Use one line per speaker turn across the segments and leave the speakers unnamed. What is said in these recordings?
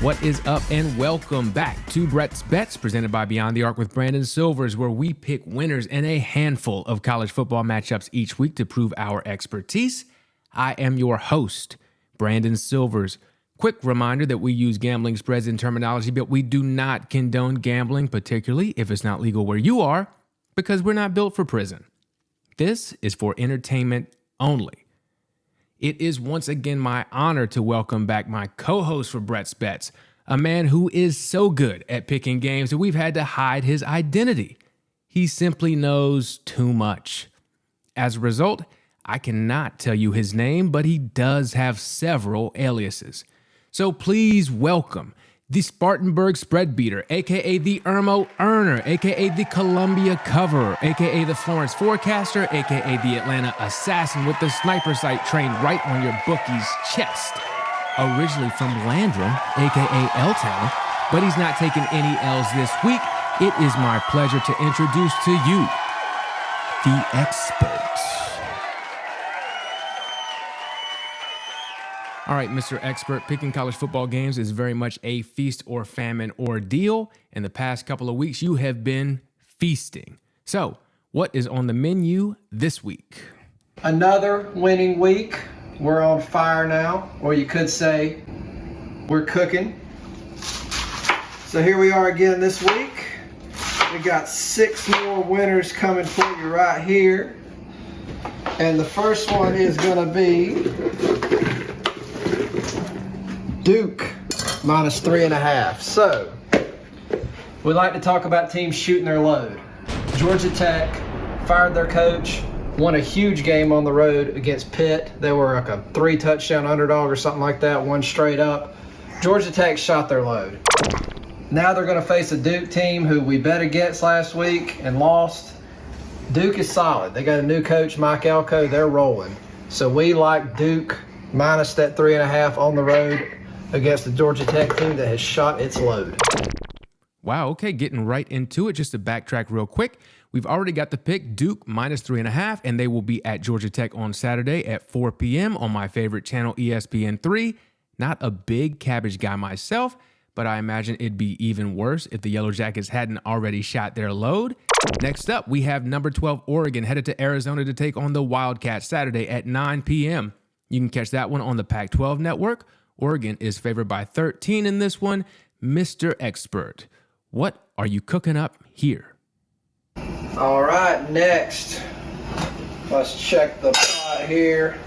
What is up, and welcome back to Brett's Bets, presented by Beyond the Arc with Brandon Silvers, where we pick winners in a handful of college football matchups each week to prove our expertise. I am your host, Brandon Silvers. Quick reminder that we use gambling spreads and terminology, but we do not condone gambling, particularly if it's not legal where you are, because we're not built for prison. This is for entertainment only. It is once again my honor to welcome back my co-host for Brett's Bets, a man who is so good at picking games that we've had to hide his identity. He simply knows too much. As a result, I cannot tell you his name, but he does have several aliases. So please welcome the Spartanburg Spread Beater, aka the Irmo Earner, aka the Columbia Coverer, aka the Florence Forecaster, aka the Atlanta Assassin with the sniper sight trained right on your bookie's chest. Originally from Landrum, aka L-Town, but he's not taking any L's this week. It is my pleasure to introduce to you the expert. All right, Mr. Expert, picking college football games is very much a feast or famine ordeal. In the past couple of weeks, you have been feasting. So, what is on the menu this week?
Another winning week. We're on fire now, or you could say we're cooking. So here we are again this week. We got 6 more winners coming for you right here. And the first one is going to be Duke minus 3.5. So, we like to talk about teams shooting their load. Georgia Tech fired their coach, won a huge game on the road against Pitt. They were like a 3-touchdown underdog or something like that, one straight up. Georgia Tech shot their load. Now they're going to face a Duke team who we bet against last week and lost. Duke is solid. They got a new coach, Mike Elko. They're rolling. So we like Duke minus that 3.5 on the road against the Georgia Tech team that has shot its load.
Wow, okay, getting right into it. Just to backtrack real quick, we've already got the pick, Duke minus 3.5, and they will be at Georgia Tech on Saturday at 4 p.m. on my favorite channel, ESPN3. Not a big cabbage guy myself, but I imagine it'd be even worse if the Yellow Jackets hadn't already shot their load. Next up, we have number 12 Oregon headed to Arizona to take on the Wildcats Saturday at 9 p.m. You can catch that one on the Pac-12 network. Oregon is favored by 13 in this one. Mr. Expert, what are you cooking up here?
All right, next, let's check the pot here.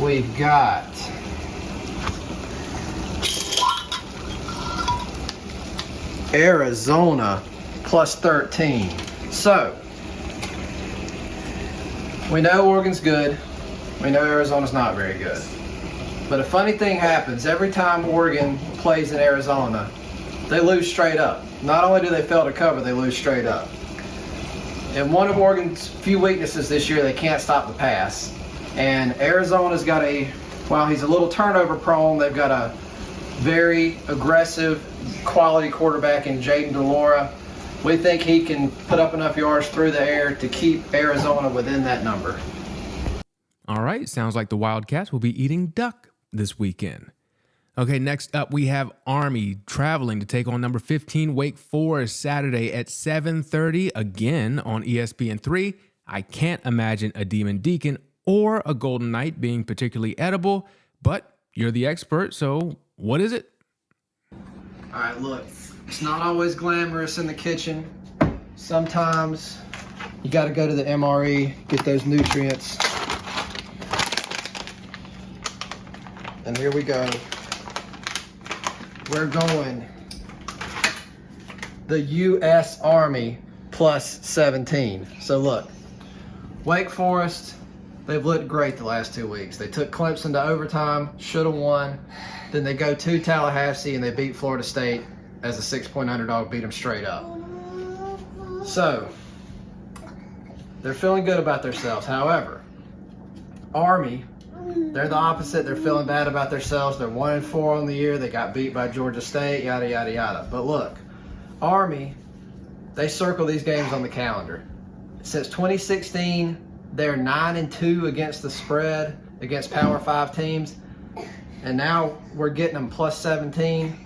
We've got Arizona plus 13. So, we know Oregon's good. We know Arizona's not very good. But a funny thing happens. Every time Oregon plays in Arizona, they lose straight up. Not only do they fail to cover, they lose straight up. And one of Oregon's few weaknesses this year, they can't stop the pass. And Arizona's got while he's a little turnover prone, they've got a very aggressive, quality quarterback in Jaden DeLora. We think he can put up enough yards through the air to keep Arizona within that number.
All right, sounds like the Wildcats will be eating duck this weekend. Okay, next up we have Army traveling to take on number 15 Wake Forest Saturday at 7:30 again on ESPN3. I can't imagine a Demon Deacon or a Golden Knight being particularly edible, but you're the expert, so what is it?
All right, look, it's not always glamorous in the kitchen. Sometimes you got to go to the MRE, get those nutrients. And here we go. We're going the U.S. Army plus 17. So look, Wake Forest, they've looked great the last 2 weeks. They took Clemson to overtime, should have won. Then they go to Tallahassee and they beat Florida State as a 6-point underdog, beat them straight up. So, they're feeling good about themselves. However, Army, they're the opposite. They're feeling bad about themselves. They're 1-4 on the year. They got beat by Georgia State, yada, yada, yada. But look, Army, they circle these games on the calendar. Since 2016, they're 9-2 against the spread against Power 5 teams. And now we're getting them plus 17.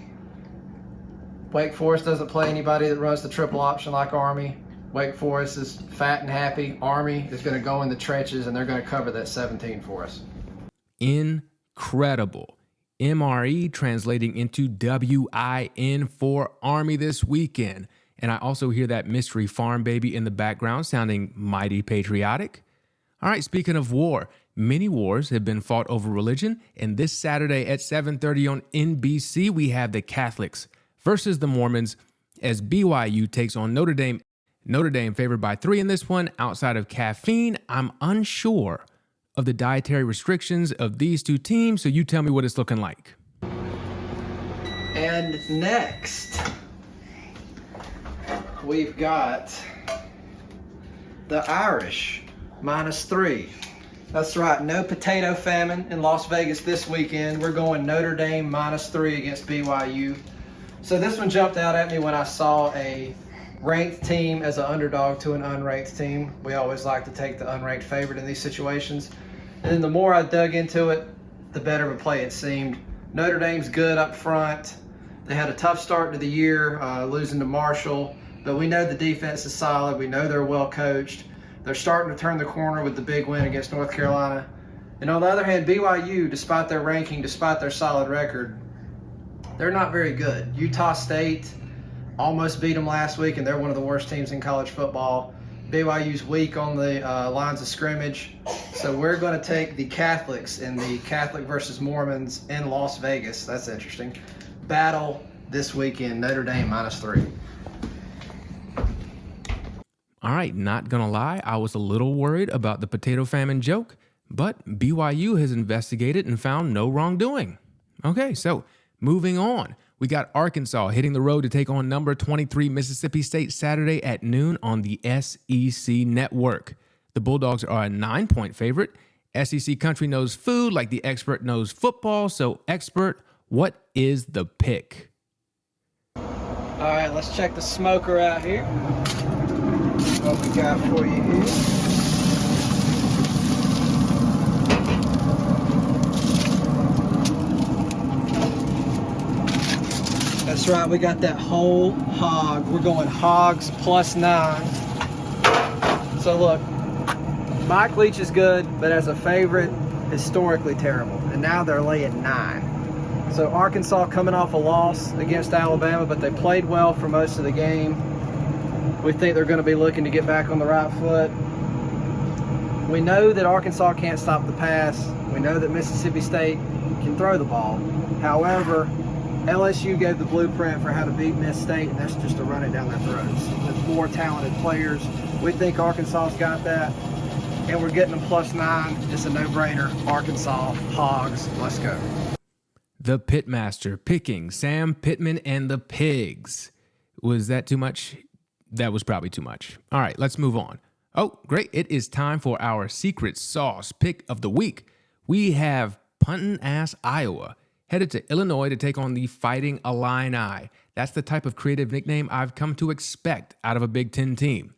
Wake Forest doesn't play anybody that runs the triple option like Army. Wake Forest is fat and happy. Army is going to go in the trenches, and they're going to cover that 17 for us.
Incredible. MRE translating into WIN for Army this weekend. And I also hear that mystery farm baby in the background sounding mighty patriotic. All right, speaking of war, many wars have been fought over religion. And this Saturday at 7:30 on NBC, we have the Catholics versus the Mormons as BYU takes on Notre Dame. Notre Dame favored by 3 in this one. Outside of caffeine, I'm unsure of the dietary restrictions of these two teams, so you tell me what it's looking like.
And next, we've got the Irish -3. That's right, no potato famine in Las Vegas this weekend. We're going Notre Dame -3 against BYU. So this one jumped out at me when I saw a ranked team as an underdog to an unranked team. We always like to take the unranked favorite in these situations. And then the more I dug into it, the better of a play it seemed. Notre Dame's good up front. They had a tough start to the year, losing to Marshall, but we know the defense is solid. We know they're well coached. They're starting to turn the corner with the big win against North Carolina. And on the other hand, BYU, despite their ranking, despite their solid record, they're not very good. Utah State almost beat them last week, and they're one of the worst teams in college football. BYU's weak on the lines of scrimmage. So we're going to take the Catholics in the Catholic versus Mormons in Las Vegas. That's interesting. Battle this weekend, Notre Dame -3.
All right, not gonna lie, I was a little worried about the potato famine joke, but BYU has investigated and found no wrongdoing. Okay, so moving on. We got Arkansas hitting the road to take on number 23 Mississippi State Saturday at noon on the SEC Network. The Bulldogs are a 9-point favorite. SEC country knows food like the expert knows football. So, expert, what is the pick?
All right, let's check the smoker out here. What we got for you here. That's right, we got that whole hog. We're going hogs +9. So look, Mike Leach is good, but as a favorite, historically terrible. And now they're laying 9. So Arkansas coming off a loss against Alabama, but they played well for most of the game. We think they're going to be looking to get back on the right foot. We know that Arkansas can't stop the pass. We know that Mississippi State can throw the ball. However, LSU gave the blueprint for how to beat Miss State, and that's just to run it down their throats. With more talented players, we think Arkansas's got that, and we're getting them +9. It's a no-brainer. Arkansas, Hogs, let's go.
The Pitmaster picking Sam Pittman and the Pigs. Was that too much? That was probably too much. All right, let's move on. Oh, great. It is time for our secret sauce pick of the week. We have puntin'-ass Iowa headed to Illinois to take on the Fighting Illini. That's the type of creative nickname I've come to expect out of a Big Ten team.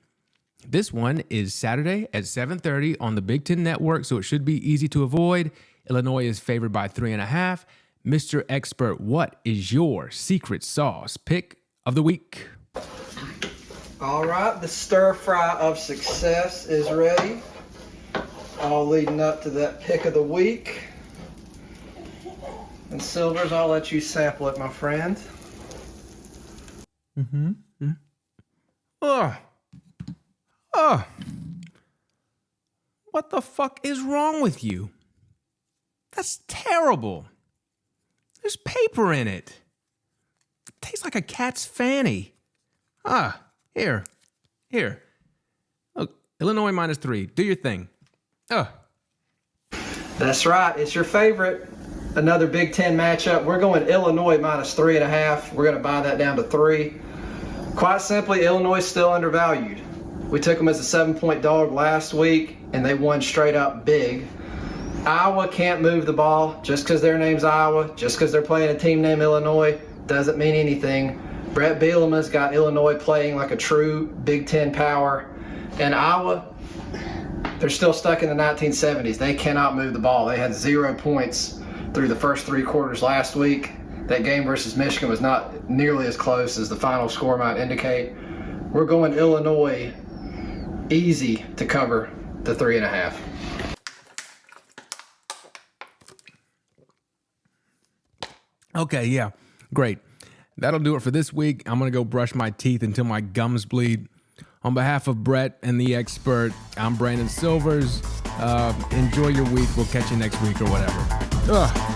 This one is Saturday at 7:30 on the Big Ten Network, so it should be easy to avoid. Illinois is favored by 3.5. Mr. Expert, what is your secret sauce pick of the week?
All right, the stir fry of success is ready. All leading up to that pick of the week. And Silvers, I'll let you sample it, my friend.
What the fuck is wrong with you? That's terrible. There's paper in it. It tastes like a cat's fanny. Here. Look, Illinois -3. Do your thing.
That's right. It's your favorite. Another Big Ten matchup. We're going Illinois -3.5. We're going to buy that down to 3. Quite simply, Illinois is still undervalued. We took them as a 7-point dog last week, and they won straight up big. Iowa can't move the ball just because their name's Iowa, just because they're playing a team named Illinois, doesn't mean anything. Brett Bielema's got Illinois playing like a true Big Ten power. And Iowa, They're still stuck in the 1970s. They cannot move the ball. They had 0 points through the first 3 quarters last week. That game versus Michigan was not nearly as close as the final score might indicate. We're going Illinois easy to cover the 3.5.
Okay, yeah, great. That'll do it for this week. I'm going to go brush my teeth until my gums bleed. On behalf of Brett and the expert, I'm Brandon Silvers. Enjoy your week. We'll catch you next week or whatever. Ugh.